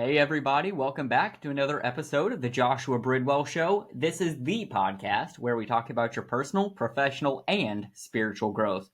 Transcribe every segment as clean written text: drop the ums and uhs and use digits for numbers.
Hey everybody, welcome back to another episode of the Joshua Bridwell Show. This is the podcast where we talk about your personal, professional, and spiritual growth.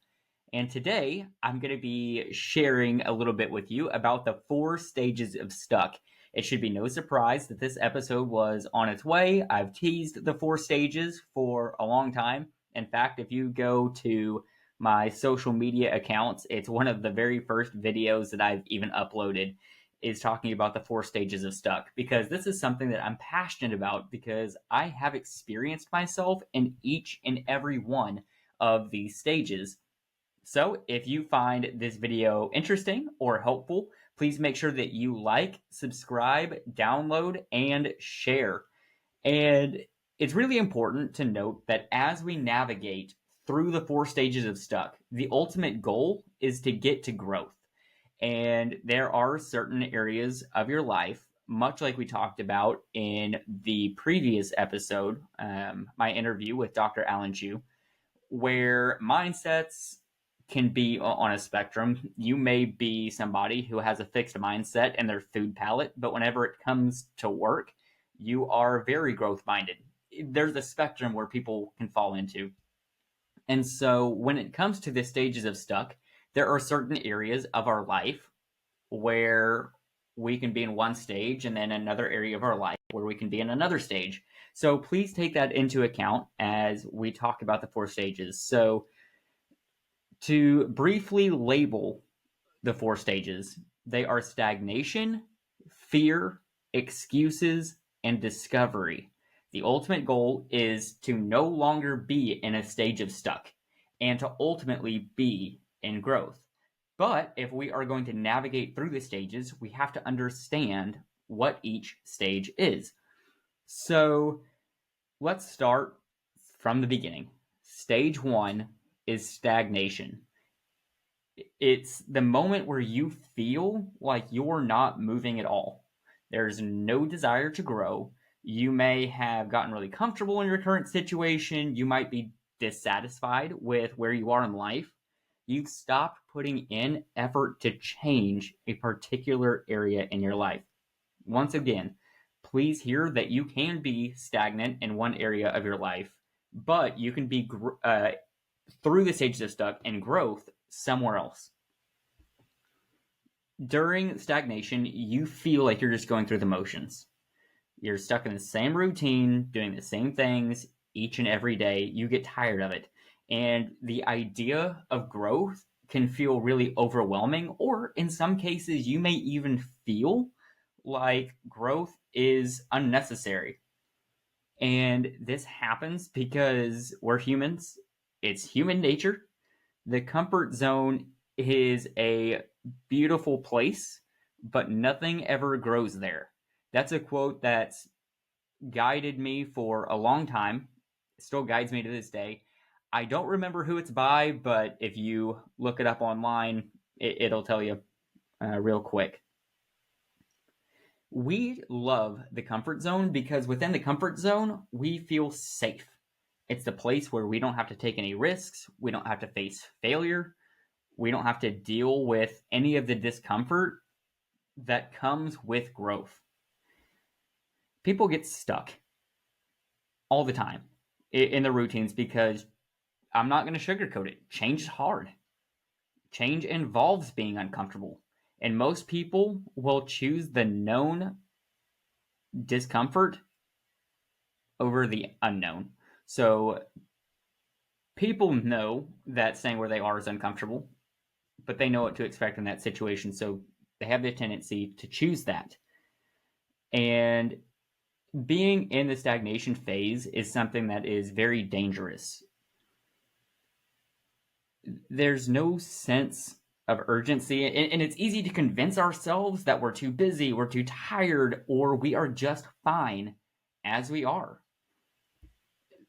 And today, I'm going to be sharing a little bit with you about the 4 stages of stuck. It should be no surprise that this episode was on its way. I've teased the 4 stages for a long time. In fact, if you go to my social media accounts, it's one of the very first videos that I've even uploaded is talking about the 4 stages of stuck, because this is something that I'm passionate about because I have experienced myself in each and every one of these stages. So if you find this video interesting or helpful, please make sure that you like, subscribe, download, and share. And it's really important to note that as we navigate through the 4 stages of stuck, the ultimate goal is to get to growth. And there are certain areas of your life, much like we talked about in the previous episode, my interview with Dr. Alan Chu, where mindsets can be on a spectrum. You may be somebody who has a fixed mindset in their food palette, but whenever it comes to work, you are very growth minded. There's a spectrum where people can fall into. And so when it comes to the stages of stuck, there are certain areas of our life where we can be in one stage and then another area of our life where we can be in another stage. So please take that into account as we talk about the 4 stages. So to briefly label the 4 stages, they are stagnation, fear, excuses, and discovery. The ultimate goal is to no longer be in a stage of stuck and to ultimately be in growth. But if we are going to navigate through the stages, we have to understand what each stage is. So let's start from the beginning. Stage 1 is stagnation. It's the moment where you feel like you're not moving at all. There's no desire to grow. You may have gotten really comfortable in your current situation. You might be dissatisfied with where you are in life. You've stopped putting in effort to change a particular area in your life. Once again, please hear that you can be stagnant in one area of your life, but you can be through the stages of stuck and growth somewhere else. During stagnation, you feel like you're just going through the motions. You're stuck in the same routine, doing the same things each and every day. You get tired of it. And the idea of growth can feel really overwhelming, or in some cases, you may even feel like growth is unnecessary. And this happens because we're humans. It's human nature. The comfort zone is a beautiful place, but nothing ever grows there. That's a quote that's guided me for a long time. It still guides me to this day. I don't remember who it's by, but if you look it up online, it'll tell you real quick. We love the comfort zone because within the comfort zone, we feel safe. It's the place where we don't have to take any risks. We don't have to face failure. We don't have to deal with any of the discomfort that comes with growth. People get stuck all the time in their routines because I'm not going to sugarcoat it. Change is hard. Change involves being uncomfortable. And most people will choose the known discomfort over the unknown. So people know that staying where they are is uncomfortable, but they know what to expect in that situation. So they have the tendency to choose that. And being in the stagnation phase is something that is very dangerous. There's no sense of urgency, and it's easy to convince ourselves that we're too busy, we're too tired, or we are just fine as we are.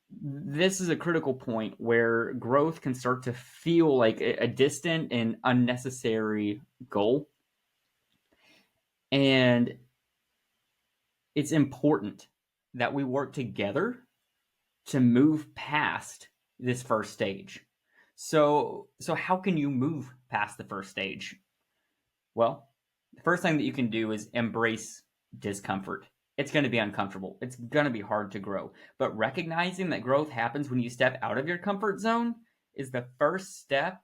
This is a critical point where growth can start to feel like a distant and unnecessary goal. And it's important that we work together to move past this first stage. So how can you move past the first stage? Well, the first thing that you can do is embrace discomfort. It's going to be uncomfortable. It's going to be hard to grow. But recognizing that growth happens when you step out of your comfort zone is the first step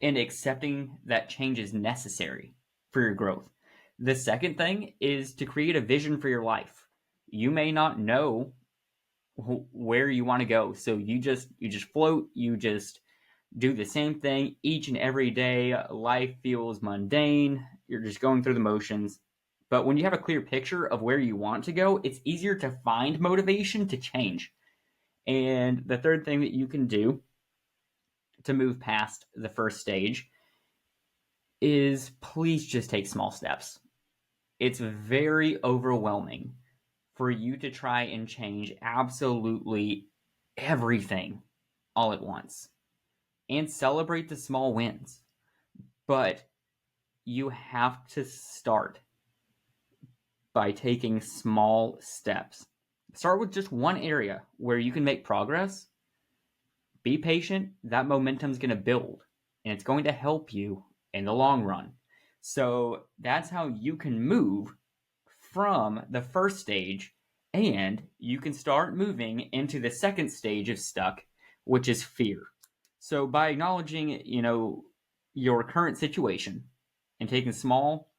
in accepting that change is necessary for your growth. The second thing is to create a vision for your life. You may not know where you want to go, so you just float, you just do the same thing each and every day. Life feels mundane. You're just going through the motions. But when you have a clear picture of where you want to go, it's easier to find motivation to change. And the third thing that you can do to move past the first stage is please just take small steps. It's very overwhelming for you to try and change absolutely everything all at once and celebrate the small wins. But you have to start by taking small steps. Start with just one area where you can make progress. Be patient. That momentum's going to build, and it's going to help you in the long run. So that's how you can move from the first stage, and you can start moving into the second stage of stuck, which is fear. So by acknowledging, your current situation and taking small,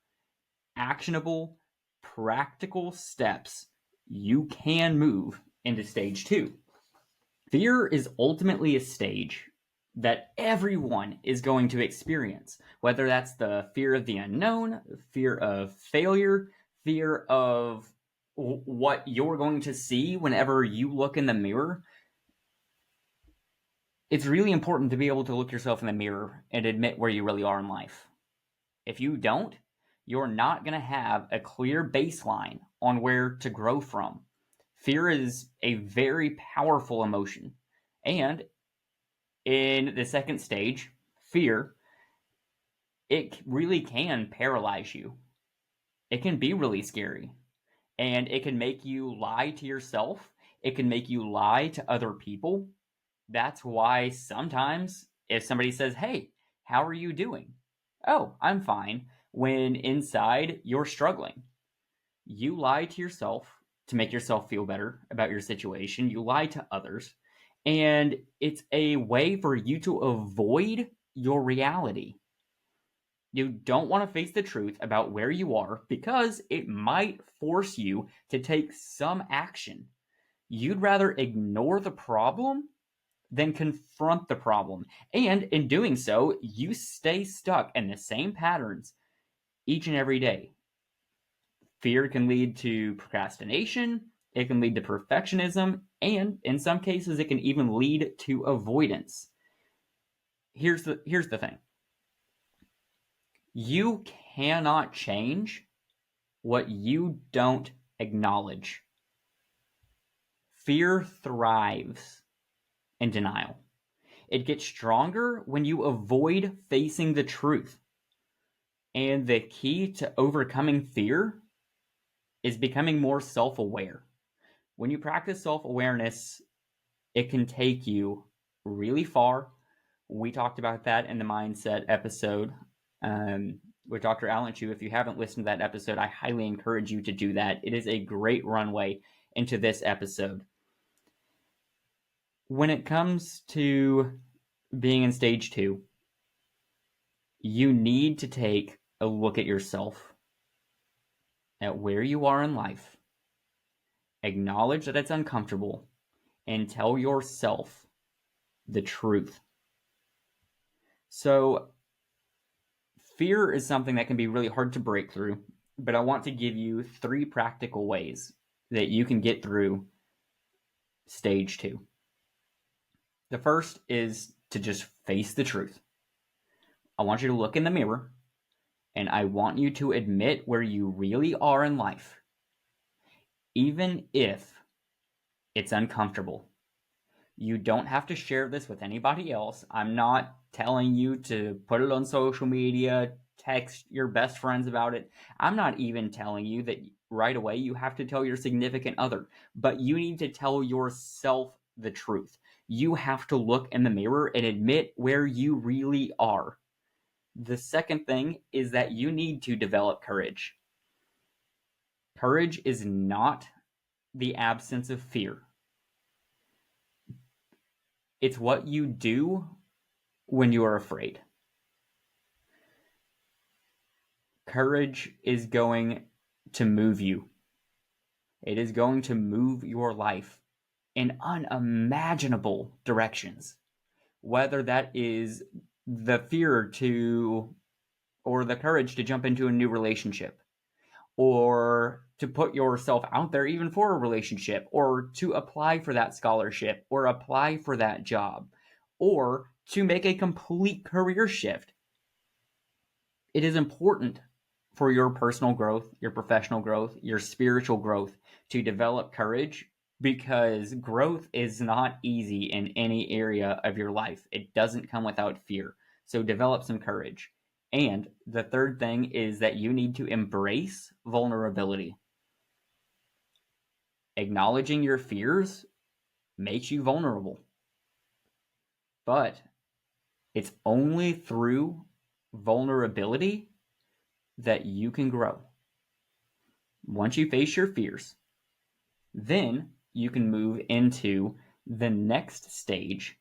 actionable, practical steps, you can move into stage 2. Fear is ultimately a stage that everyone is going to experience, whether that's the fear of the unknown, fear of failure, fear of what you're going to see whenever you look in the mirror. It's really important to be able to look yourself in the mirror and admit where you really are in life. If you don't, you're not going to have a clear baseline on where to grow from. Fear is a very powerful emotion. And in the second stage, fear, it really can paralyze you. It can be really scary. And it can make you lie to yourself. It can make you lie to other people. That's why sometimes if somebody says, "Hey, how are you doing?" "Oh, I'm fine," when inside you're struggling. You lie to yourself to make yourself feel better about your situation. You lie to others. And it's a way for you to avoid your reality. You don't want to face the truth about where you are because it might force you to take some action. You'd rather ignore the problem than confront the problem. And in doing so, you stay stuck in the same patterns each and every day. Fear can lead to procrastination, it can lead to perfectionism, and in some cases, it can even lead to avoidance. Here's the thing. You cannot change what you don't acknowledge. Fear thrives in denial. It gets stronger when you avoid facing the truth. And the key to overcoming fear is becoming more self-aware. When you practice self-awareness, it can take you really far. We talked about that in the mindset episode with Dr. Alan Chu. If you haven't listened to that episode, I highly encourage you to do that. It is a great runway into this episode. When it comes to being in stage 2, you need to take a look at yourself, at where you are in life, acknowledge that it's uncomfortable, and tell yourself the truth. So, fear is something that can be really hard to break through, but I want to give you 3 practical ways that you can get through stage 2. The first is to just face the truth. I want you to look in the mirror, and I want you to admit where you really are in life, even if it's uncomfortable. You don't have to share this with anybody else. I'm not telling you to put it on social media, text your best friends about it. I'm not even telling you that right away you have to tell your significant other, but you need to tell yourself the truth. You have to look in the mirror and admit where you really are. The second thing is that you need to develop courage. Courage is not the absence of fear. It's what you do when you are afraid. Courage is going to move you. It is going to move your life in unimaginable directions. Whether that is the fear to, or the courage to jump into a new relationship, or to put yourself out there even for a relationship, or to apply for that scholarship, or apply for that job, or to make a complete career shift. It is important for your personal growth, your professional growth, your spiritual growth to develop courage, because growth is not easy in any area of your life. It doesn't come without fear. So develop some courage. And the third thing is that you need to embrace vulnerability. Acknowledging your fears makes you vulnerable. But it's only through vulnerability that you can grow. Once you face your fears, then you can move into the next stage,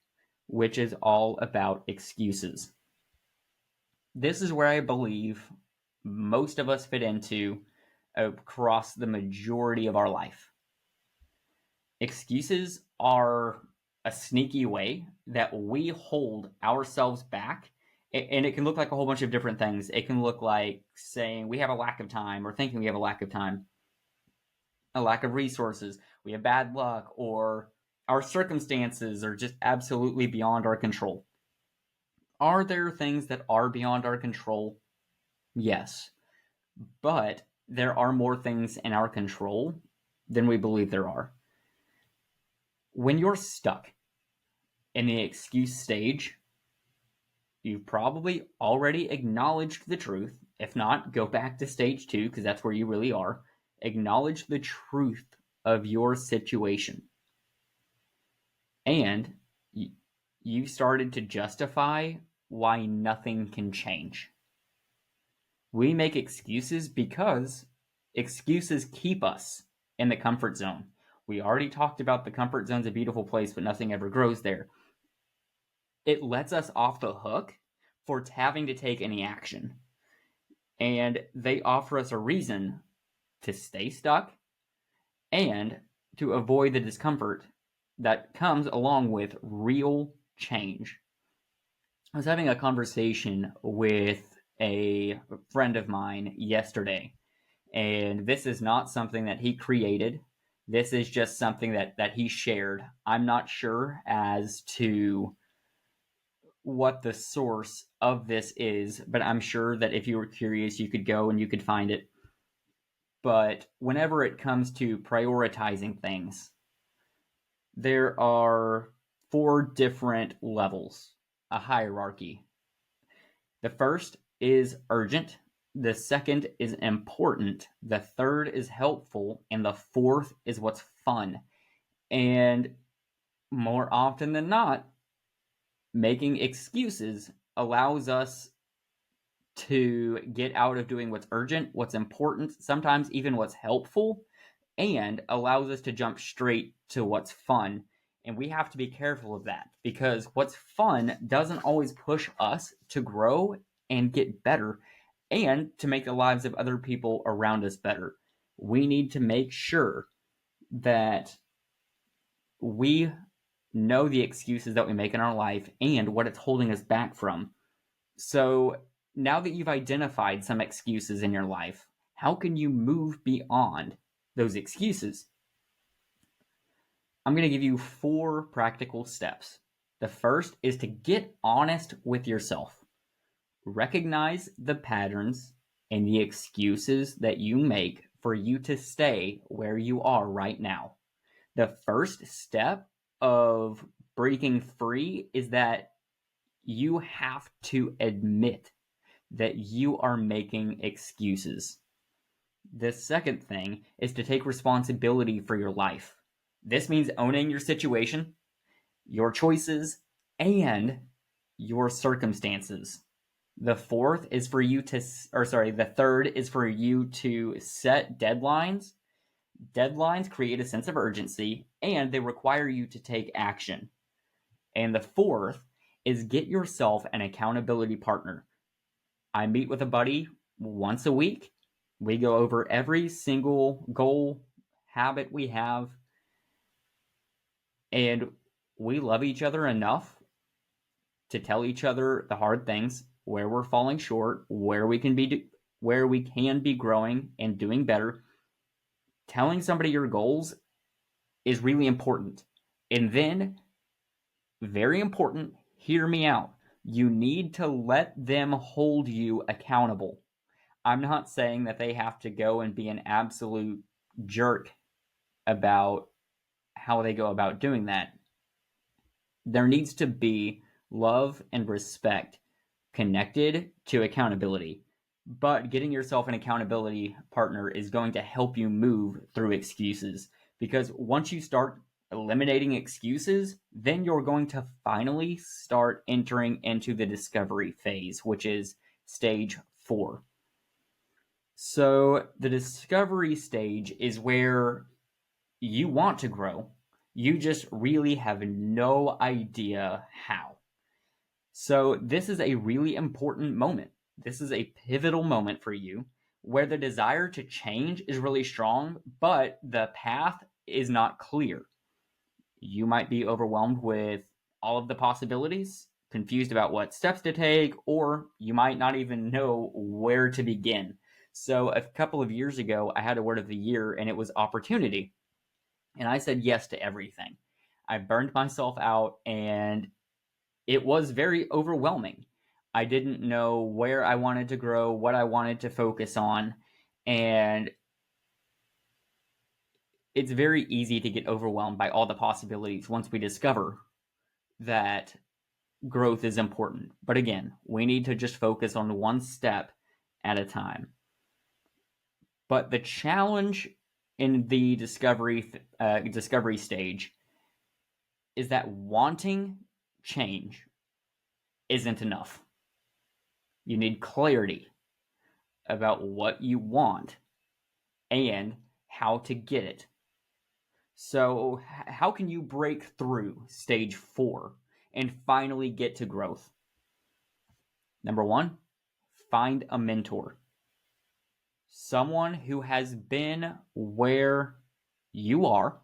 which is all about excuses. This is where I believe most of us fit into across the majority of our life. Excuses are a sneaky way that we hold ourselves back, and it can look like a whole bunch of different things. It can look like saying we have a lack of time, or thinking we have a lack of time, a lack of resources, we have bad luck, or our circumstances are just absolutely beyond our control. Are there things that are beyond our control? Yes. But there are more things in our control than we believe there are. When you're stuck in the excuse stage, you've probably already acknowledged the truth. If not, go back to stage 2, because that's where you really are. Acknowledge the truth of your situation. And you started to justify why nothing can change. We make excuses because excuses keep us in the comfort zone. We already talked about the comfort zone's a beautiful place, but nothing ever grows there. It lets us off the hook for having to take any action. And they offer us a reason to stay stuck and to avoid the discomfort that comes along with real change. I was having a conversation with a friend of mine yesterday, and this is not something that he created. This is just something that he shared. I'm not sure as to what the source of this is, but I'm sure that if you were curious, you could go and you could find it. But whenever it comes to prioritizing things, there are 4 different levels, a hierarchy. The first is urgent, the second is important, the third is helpful, and the fourth is what's fun. And more often than not, making excuses allows us to get out of doing what's urgent, what's important, sometimes even what's helpful, and allows us to jump straight to what's fun. And we have to be careful of that, because what's fun doesn't always push us to grow and get better and to make the lives of other people around us better. We need to make sure that we know the excuses that we make in our life and what it's holding us back from. So now that you've identified some excuses in your life, how can you move beyond those excuses? I'm going to give you 4 practical steps. The first is to get honest with yourself. Recognize the patterns and the excuses that you make for you to stay where you are right now. The first step of breaking free is that you have to admit that you are making excuses. The second thing is to take responsibility for your life. This means owning your situation, your choices, and your circumstances. The third is for you to set deadlines. Deadlines create a sense of urgency and they require you to take action. And the fourth is get yourself an accountability partner. I meet with a buddy once a week. We go over every single goal, habit we have, and we love each other enough to tell each other the hard things, where we're falling short, where we can be growing and doing better. Telling somebody your goals is really important. And then, very important, hear me out. You need to let them hold you accountable. I'm not saying that they have to go and be an absolute jerk about how they go about doing that. There needs to be love and respect connected to accountability. But getting yourself an accountability partner is going to help you move through excuses. Because once you start eliminating excuses, then you're going to finally start entering into the discovery phase, which is stage 4. So the discovery stage is where you want to grow. You just really have no idea how. So this is a really important moment. This is a pivotal moment for you where the desire to change is really strong, but the path is not clear. You might be overwhelmed with all of the possibilities, confused about what steps to take, or you might not even know where to begin. So a couple of years ago, I had a word of the year and it was opportunity. And I said yes to everything. I burned myself out and it was very overwhelming. I didn't know where I wanted to grow, what I wanted to focus on, and it's very easy to get overwhelmed by all the possibilities once we discover that growth is important. But again, we need to just focus on one step at a time. But the challenge in the discovery stage is that wanting change isn't enough. You need clarity about what you want and how to get it. So, how can you break through stage 4 and finally get to growth? Number 1, find a mentor. Someone who has been where you are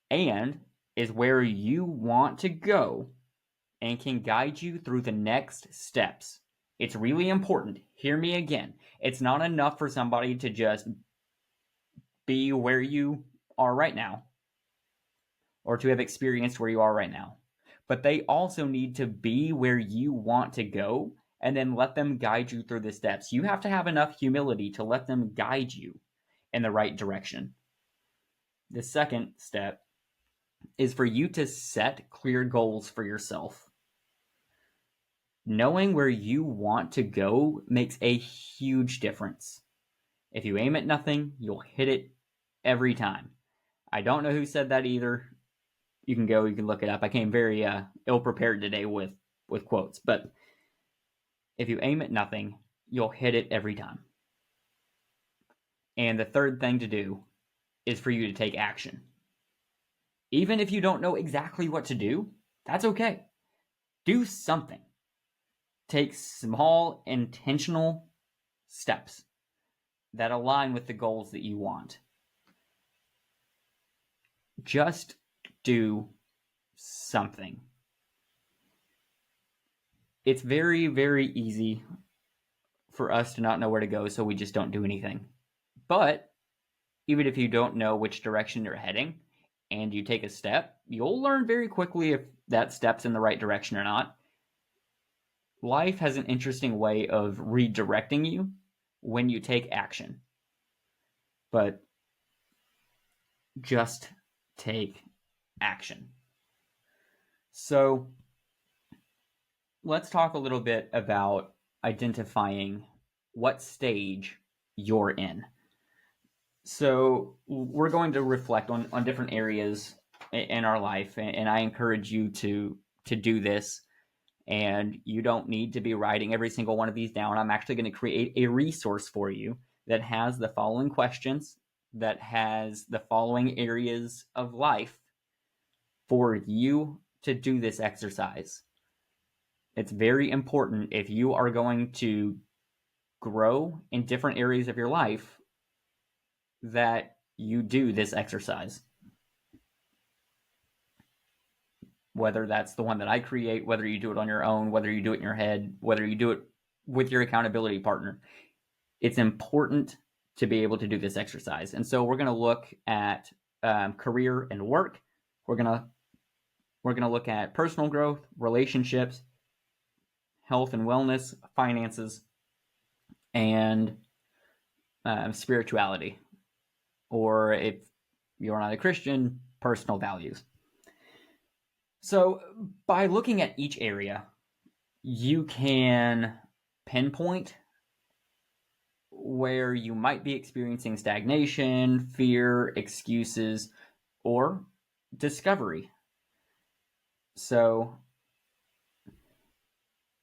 and is where you want to go and can guide you through the next steps. It's really important. Hear me again. It's not enough for somebody to just be where you are right now or to have experienced where you are right now. But they also need to be where you want to go and then let them guide you through the steps. You have to have enough humility to let them guide you in the right direction. The second step is for you to set clear goals for yourself. Knowing where you want to go makes a huge difference. If you aim at nothing, you'll hit it every time. I don't know who said that either. You can look it up. I came very ill-prepared today with quotes. But if you aim at nothing, you'll hit it every time. And the third thing to do is for you to take action. Even if you don't know exactly what to do, that's okay. Do something. Take small, intentional steps that align with the goals that you want. Just do something. It's very, very easy for us to not know where to go, so we just don't do anything. But even if you don't know which direction you're heading and you take a step, you'll learn very quickly if that step's in the right direction or not. Life has an interesting way of redirecting you when you take action. But just take action. So let's talk a little bit about identifying what stage you're in. So we're going to reflect on different areas in our life, and I encourage you to do this And you don't need to be writing every single one of these down. I'm actually going to create a resource for you that has the following questions, that has the following areas of life for you to do this exercise. It's very important if you are going to grow in different areas of your life that you do this exercise. Whether that's the one that I create, whether you do it on your own, whether you do it in your head, whether you do it with your accountability partner, it's important to be able to do this exercise. And so we're going to look at career and work. We're going to look at personal growth, relationships, health and wellness, finances, and spirituality. Or if you're not a Christian, personal values. So by looking at each area, you can pinpoint where you might be experiencing stagnation, fear, excuses, or discovery. So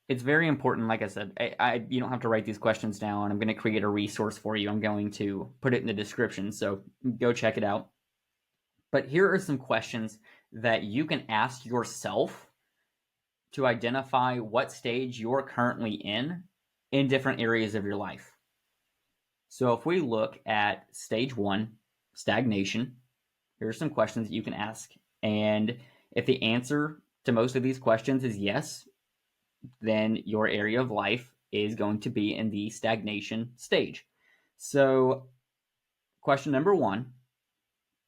it's very important, like I said, you don't have to write these questions down. I'm going to create a resource for you. I'm going to put it in the description, so go check it out. But here are some questions that you can ask yourself to identify what stage you're currently in different areas of your life. So if we look at stage 1, stagnation, here are some questions that you can ask. And if the answer to most of these questions is yes, then your area of life is going to be in the stagnation stage. So question number 1,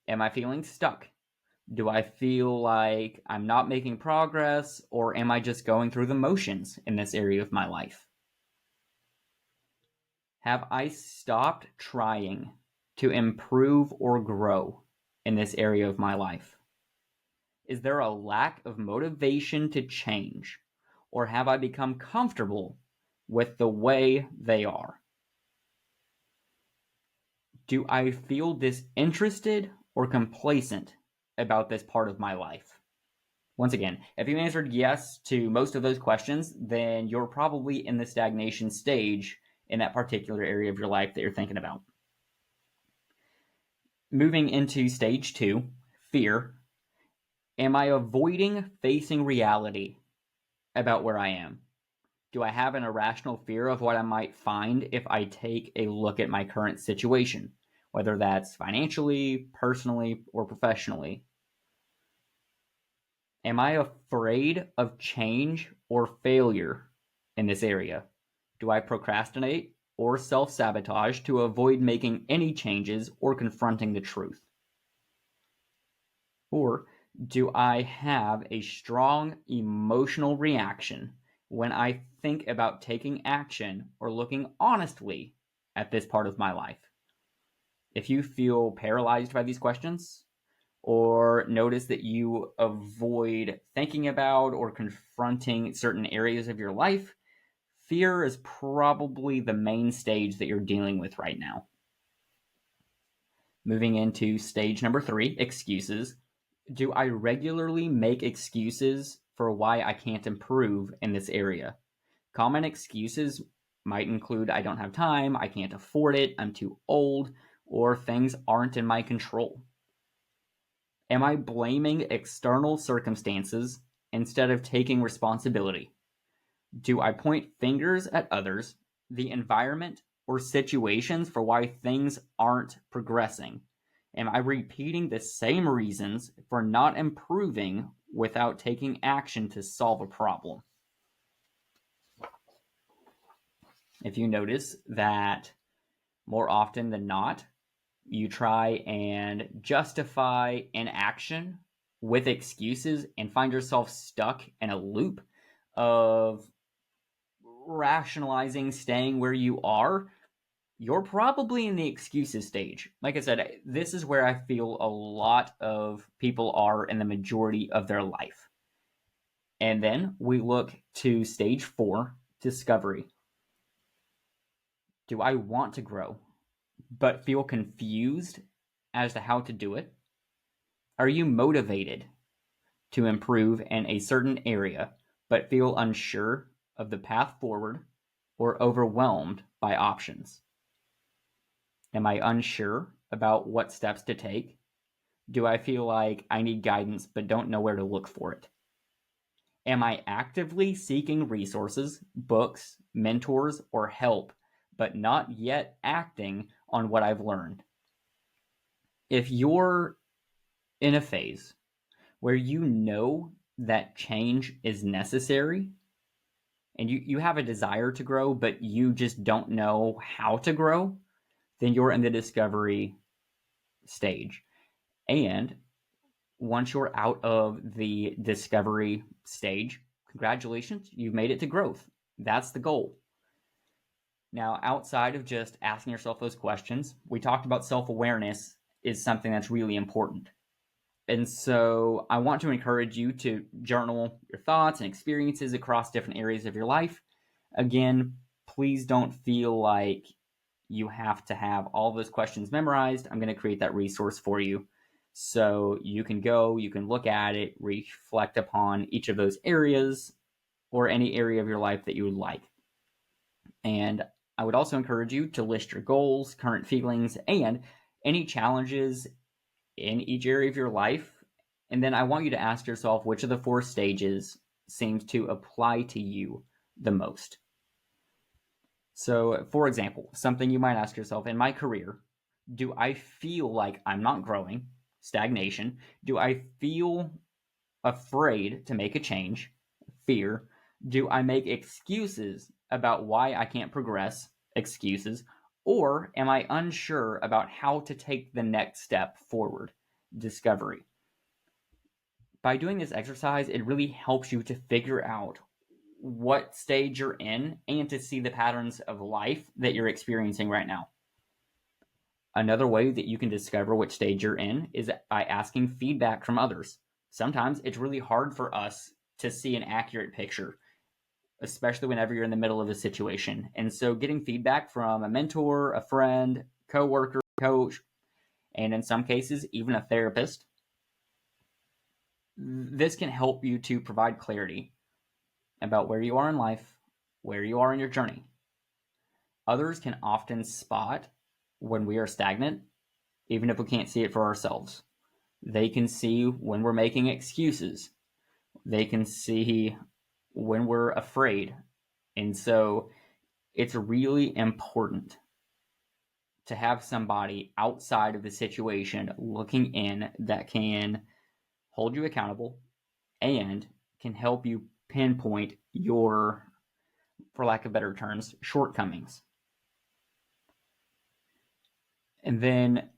am I feeling stuck? Do I feel like I'm not making progress, or am I just going through the motions in this area of my life? Have I stopped trying to improve or grow in this area of my life? Is there a lack of motivation to change, or have I become comfortable with the way they are? Do I feel disinterested or complacent about this part of my life? Once again, if you answered yes to most of those questions, then you're probably in the stagnation stage in that particular area of your life that you're thinking about. Moving into stage 2, fear. Am I avoiding facing reality about where I am? Do I have an irrational fear of what I might find if I take a look at my current situation, whether that's financially, personally, or professionally? Am I afraid of change or failure in this area? Do I procrastinate or self-sabotage to avoid making any changes or confronting the truth? Or do I have a strong emotional reaction when I think about taking action or looking honestly at this part of my life? If you feel paralyzed by these questions, or notice that you avoid thinking about or confronting certain areas of your life, fear is probably the main stage that you're dealing with right now. Moving into stage number 3, excuses. Do I regularly make excuses for why I can't improve in this area? Common excuses might include I don't have time, I can't afford it, I'm too old, or things aren't in my control. Am I blaming external circumstances instead of taking responsibility? Do I point fingers at others, the environment, or situations for why things aren't progressing? Am I repeating the same reasons for not improving without taking action to solve a problem? If you notice that more often than not, you try and justify inaction with excuses and find yourself stuck in a loop of rationalizing staying where you are, you're probably in the excuses stage. Like I said, this is where I feel a lot of people are in the majority of their life. And then we look to stage 4, discovery. Do I want to grow, but feel confused as to how to do it? Are you motivated to improve in a certain area, but feel unsure of the path forward or overwhelmed by options? Am I unsure about what steps to take? Do I feel like I need guidance but don't know where to look for it? Am I actively seeking resources, books, mentors, or help, but not yet acting on what I've learned? If you're in a phase where you know that change is necessary and you have a desire to grow, but you just don't know how to grow, then you're in the discovery stage. And once you're out of the discovery stage, congratulations, you've made it to growth. That's the goal. Now, outside of just asking yourself those questions, we talked about self-awareness is something that's really important. And so I want to encourage you to journal your thoughts and experiences across different areas of your life. Again, please don't feel like you have to have all those questions memorized. I'm going to create that resource for you. So you can go, you can look at it, reflect upon each of those areas or any area of your life that you would like. And I would also encourage you to list your goals, current feelings, and any challenges in each area of your life. And then I want you to ask yourself which of the 4 stages seems to apply to you the most. So, for example, something you might ask yourself, in my career, do I feel like I'm not growing? Stagnation. Do I feel afraid to make a change? Fear. Do I make excuses about why I can't progress? Excuses. Or am I unsure about how to take the next step forward? Discovery. By doing this exercise, it really helps you to figure out what stage you're in and to see the patterns of life that you're experiencing right now. Another way that you can discover which stage you're in is by asking feedback from others. Sometimes it's really hard for us to see an accurate picture, especially whenever you're in the middle of a situation. And so getting feedback from a mentor, a friend, coworker, coach, and in some cases, even a therapist, this can help you to provide clarity about where you are in life, where you are in your journey. Others can often spot when we are stagnant, even if we can't see it for ourselves. They can see when we're making excuses. They can see when we're afraid. And so it's really important to have somebody outside of the situation looking in that can hold you accountable and can help you pinpoint your, for lack of better terms, shortcomings. And then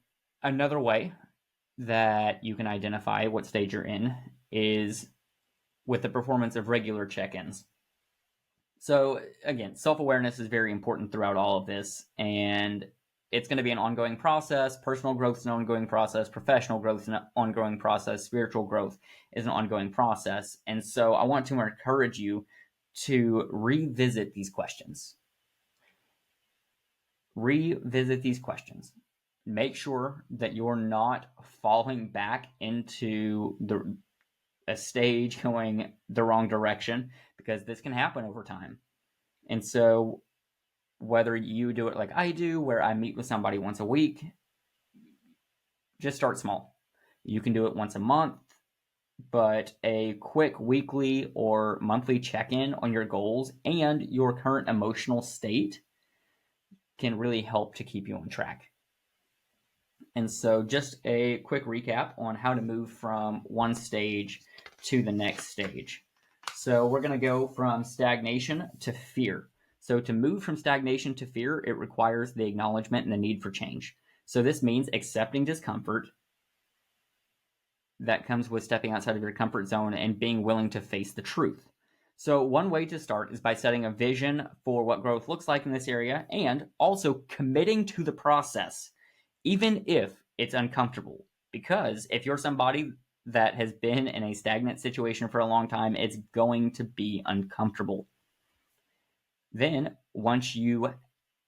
another way that you can identify what stage you're in is with the performance of regular check-ins. So again, self-awareness is very important throughout all of this, and it's going to be an ongoing process. Personal growth is an ongoing process. Professional growth is an ongoing process. Spiritual growth is an ongoing process. And so I want to encourage you to revisit these questions. Revisit these questions. Make sure that you're not falling back into a stage going the wrong direction, because this can happen over time. And so whether you do it like I do, where I meet with somebody once a week, just start small. You can do it once a month, but a quick weekly or monthly check-in on your goals and your current emotional state can really help to keep you on track. And so just a quick recap on how to move from one stage to the next stage. So we're going to go from stagnation to fear. So to move from stagnation to fear, it requires the acknowledgement and the need for change. So this means accepting discomfort that comes with stepping outside of your comfort zone and being willing to face the truth. So one way to start is by setting a vision for what growth looks like in this area and also committing to the process, even if it's uncomfortable. Because if you're somebody that has been in a stagnant situation for a long time, it's going to be uncomfortable. Then, once you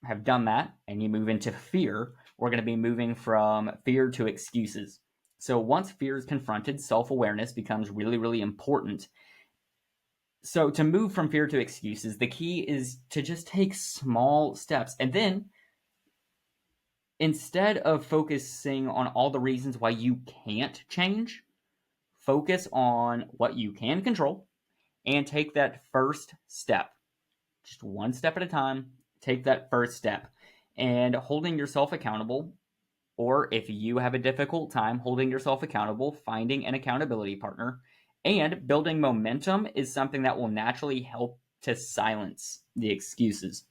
have done that and you move into fear, we're going to be moving from fear to excuses. So once fear is confronted, self-awareness becomes really, really important. So to move from fear to excuses, the key is to just take small steps. And then instead of focusing on all the reasons why you can't change, focus on what you can control and take that first step. Just one step at a time, take that first step. And holding yourself accountable, or if you have a difficult time holding yourself accountable, finding an accountability partner and building momentum is something that will naturally help to silence the excuses.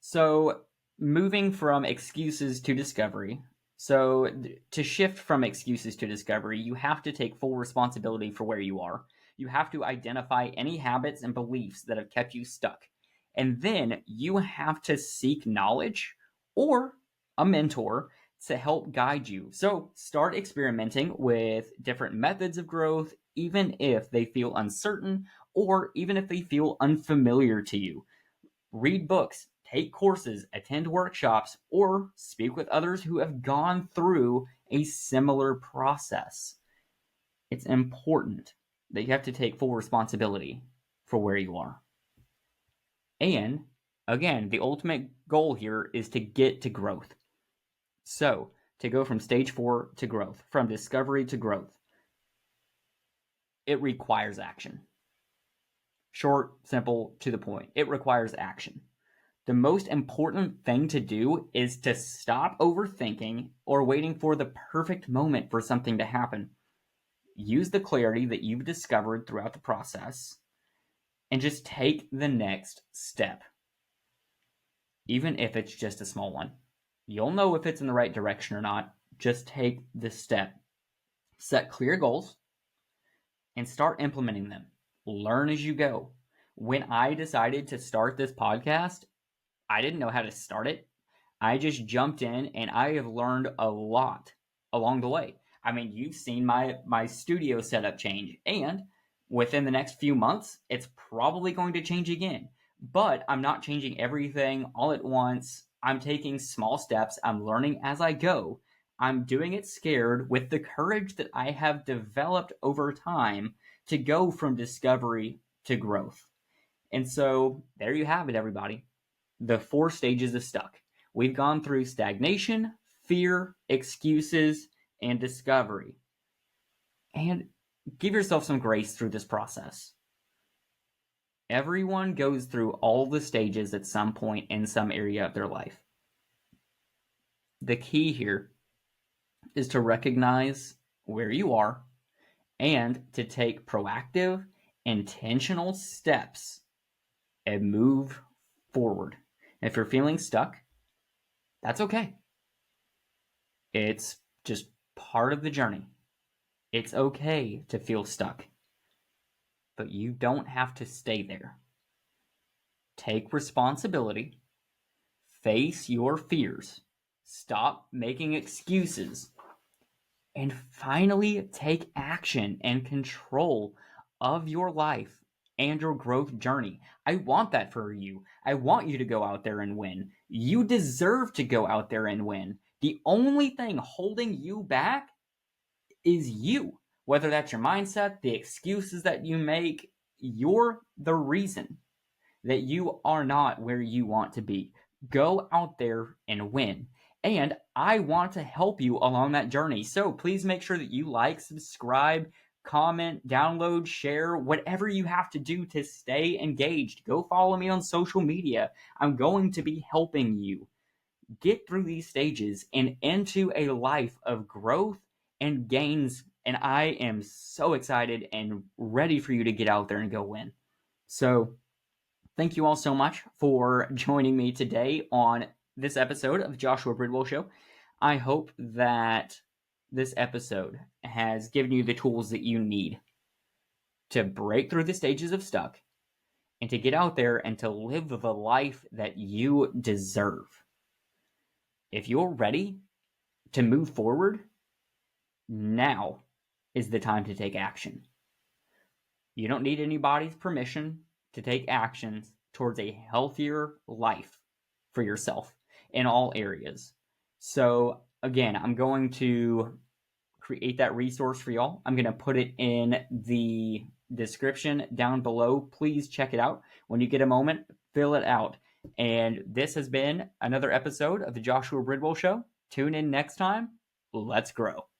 So, moving from excuses to discovery. So, to shift from excuses to discovery, you have to take full responsibility for where you are. You have to identify any habits and beliefs that have kept you stuck. And then you have to seek knowledge or a mentor to help guide you. So, start experimenting with different methods of growth, even if they feel uncertain or even if they feel unfamiliar to you. Read books, take courses, attend workshops, or speak with others who have gone through a similar process. It's important that you have to take full responsibility for where you are. And again, the ultimate goal here is to get to growth. So, to go from stage 4 to growth, from discovery to growth, it requires action. Short, simple, to the point. It requires action. The most important thing to do is to stop overthinking or waiting for the perfect moment for something to happen. Use the clarity that you've discovered throughout the process and just take the next step, even if it's just a small one. You'll know if it's in the right direction or not. Just take the step. Set clear goals and start implementing them. Learn as you go. When I decided to start this podcast, I didn't know how to start it. I just jumped in and I have learned a lot along the way. I mean, you've seen my studio setup change, and within the next few months, it's probably going to change again. But I'm not changing everything all at once. I'm taking small steps. I'm learning as I go. I'm doing it scared with the courage that I have developed over time to go from discovery to growth. And so there you have it, everybody. The 4 stages of stuck. We've gone through stagnation, fear, excuses, and discovery. And give yourself some grace through this process. Everyone goes through all the stages at some point in some area of their life. The key here is to recognize where you are and to take proactive, intentional steps and move forward. If you're feeling stuck, that's okay. It's just part of the journey. It's okay to feel stuck, but you don't have to stay there. Take responsibility, face your fears, stop making excuses, and finally take action and control of your life and your growth journey. I want that for you. I want you to go out there and win. You deserve to go out there and win. The only thing holding you back is you. Whether that's your mindset, the excuses that you make, you're the reason that you are not where you want to be. Go out there and win. And I want to help you along that journey. So please make sure that you like, subscribe, comment, download, share, whatever you have to do to stay engaged. Go follow me on social media. I'm going to be helping you get through these stages and into a life of growth and gains. And I am so excited and ready for you to get out there and go win. So thank you all so much for joining me today on this episode of the Joshua Bridwell Show. I hope that this episode has given you the tools that you need to break through the stages of stuck and to get out there and to live the life that you deserve. If you're ready to move forward, now is the time to take action. You don't need anybody's permission to take actions towards a healthier life for yourself in all areas. So again, I'm going to create that resource for y'all. I'm going to put it in the description down below. Please check it out. When you get a moment, fill it out. And this has been another episode of the Joshua Bridwell Show. Tune in next time. Let's grow.